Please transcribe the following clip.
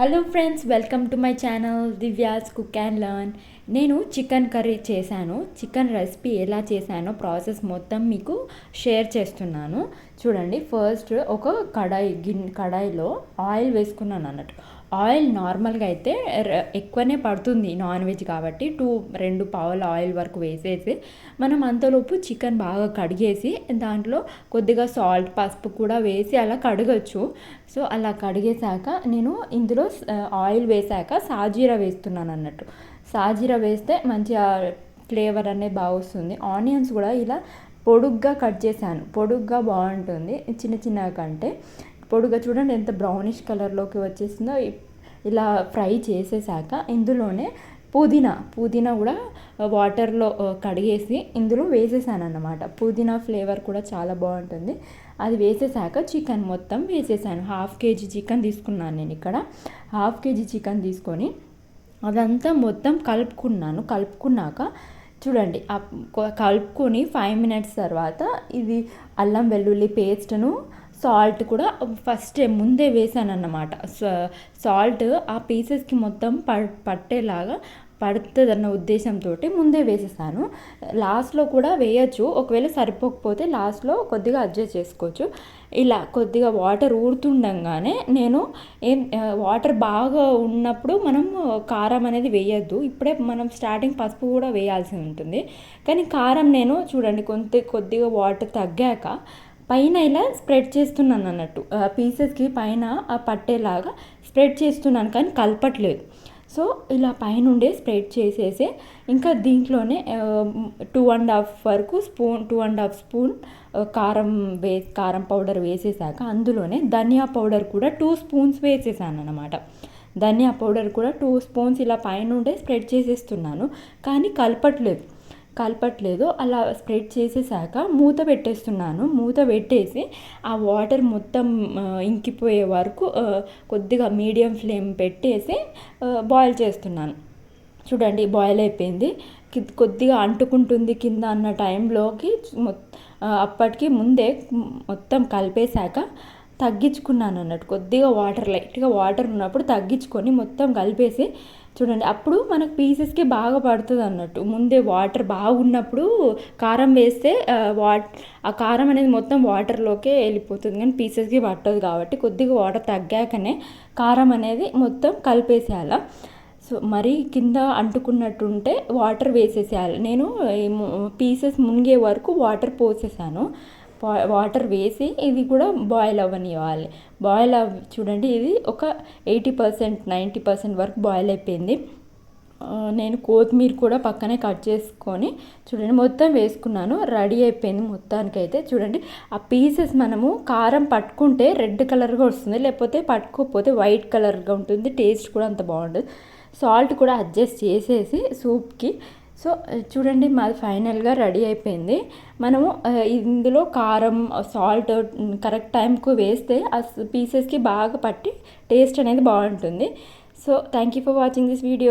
Hello friends, welcome to my channel Divya's cook and learn. నేను chicken curry చేశాను. Chicken recipe ఎలా చేశానో process మొత్తం మీకు షేర్ చేస్తున్నాను. చూడండి, ఫస్ట్ ఒక కడాయిలో ఆయిల్ వేసుకున్నాను అన్నట్టు. ఆయిల్ నార్మల్గా అయితే ఎక్కువనే పడుతుంది నాన్ వెజ్ కాబట్టి. 2 పావుల ఆయిల్ వరకు వేసేసి మనం అంతలోపు చికెన్ బాగా కడిగేసి దాంట్లో కొద్దిగా సాల్ట్, పసుపు కూడా వేసి అలా కడగచ్చు. సో అలా కడిగేశాక నేను ఇందులో ఆయిల్ వేసాక సాజీరా వేస్తున్నాను అన్నట్టు. సాజీరా వేస్తే మంచిగా ఫ్లేవర్ అనేది బాగా వస్తుంది. ఆనియన్స్ కూడా ఇలా పొడుగ్గా కట్ చేశాను. పొడుగ్గా బాగుంటుంది చిన్న చిన్నగా కంటే. పొడుగ్గా చూడండి ఎంత బ్రౌనిష్ కలర్లోకి వచ్చేసిందో. ఇలా ఫ్రై చేసేసాక ఇందులోనే పుదీనా కూడా వాటర్లో కడిగేసి ఇందులో వేసేసాను అన్నమాట. పుదీనా ఫ్లేవర్ కూడా చాలా బాగుంటుంది. అది వేసేసాక చికెన్ మొత్తం వేసేసాను. 1/2 kg చికెన్ తీసుకున్నాను నేను ఇక్కడ. 1/2 kg చికెన్ తీసుకొని అదంతా మొత్తం కలుపుకున్నాక చూడండి, కలుపుకొని 5 minutes తర్వాత ఇది అల్లం వెల్లుల్లి పేస్ట్ను, సాల్ట్ కూడా ఫస్ట్ ముందే వేసాను అన్నమాట. సాల్ట్ ఆ పీసెస్కి మొత్తం పట్టేలాగా పడుతుందన్న ఉద్దేశంతో ముందే వేసేసాను. లాస్ట్లో కూడా వేయచ్చు, ఒకవేళ సరిపోకపోతే లాస్ట్లో కొద్దిగా అడ్జస్ట్ చేసుకోవచ్చు. ఇలా కొద్దిగా వాటర్ ఊరుతుండగానే నేను వాటర్ బాగా ఉన్నప్పుడు మనం కారం అనేది వేయద్దు. ఇప్పుడే మనం స్టార్టింగ్ పసుపు కూడా వేయాల్సి ఉంటుంది. కానీ కారం నేను చూడండి కొద్దిగా వాటర్ తగ్గాక పైన ఇలా స్ప్రెడ్ చేస్తున్నాను అన్నట్టు. పీసెస్కి పైన పట్టేలాగా స్ప్రెడ్ చేస్తున్నాను, కానీ కలపట్లేదు. సో ఇలా పైనుండే స్ప్రెడ్ చేసేసి ఇంకా దీంట్లోనే 2.5 స్పూన్ కారం పౌడర్ వేసేసాక అందులోనే ధనియా పౌడర్ కూడా 2 స్పూన్స్ వేసేసాను అన్నమాట. ధనియా పౌడర్ కూడా 2 స్పూన్స్ ఇలా పైనుండే స్ప్రెడ్ చేసేస్తున్నాను, కానీ కలపట్లేదు. అలా స్ప్రెడ్ చేసేసాక మూత పెట్టేస్తున్నాను. మూత పెట్టేసి ఆ వాటర్ మొత్తం ఇంకిపోయే వరకు కొద్దిగా మీడియం ఫ్లేమ్ పెట్టేసి బాయిల్ చేస్తున్నాను. చూడండి, బాయిల్ అయిపోయింది. కొద్దిగా అంటుకుంటుంది కింద అన్న టైంలోకి అప్పటికి ముందే మొత్తం కలిపేశాక తగ్గించుకున్నాను అన్నట్టు. కొద్దిగా లైట్గా వాటర్ ఉన్నప్పుడు తగ్గించుకొని మొత్తం కలిపేసి చూడండి, అప్పుడు మనకు పీసెస్కి బాగా పడుతుంది అన్నట్టు. ముందే వాటర్ బాగున్నప్పుడు కారం వేస్తే ఆ కారం అనేది మొత్తం వాటర్లోకే వెళ్ళిపోతుంది, కానీ పీసెస్కి పట్టదు కాబట్టి కొద్దిగా వాటర్ తగ్గాకనే కారం అనేది మొత్తం కలిపేసేయాలి. సో మరీ కింద అంటుకున్నట్టుంటే వాటర్ వేసేసేయాలి. నేను పీసెస్ మునిగే వరకు వాటర్ పోసేసాను. వాటర్ వేసి ఇది కూడా బాయిల్ అవ్వనివ్వాలి. చూడండి, ఇది ఒక 80% 90% వరకు బాయిల్ అయిపోయింది. నేను కొత్తిమీర కూడా పక్కనే కట్ చేసుకొని చూడండి మొత్తం వేసుకున్నాను. రెడీ అయిపోయింది మొత్తానికైతే. చూడండి, ఆ పీసెస్ మనము కారం పట్టుకుంటే రెడ్ కలర్గా వస్తుంది, లేకపోతే పట్టుకోకపోతే వైట్ కలర్గా ఉంటుంది. టేస్ట్ కూడా అంత బాగుంటుంది. సాల్ట్ కూడా అడ్జస్ట్ చేసేసి సూప్కి. సో చూడండి, మాది ఫైనల్గా రెడీ అయిపోయింది. మనము ఇందులో కారం, సాల్ట్ కరెక్ట్ టైంకు వేస్తే ఆ పీసెస్కి బాగా పట్టి టేస్ట్ అనేది బాగుంటుంది. So thank you for watching this video.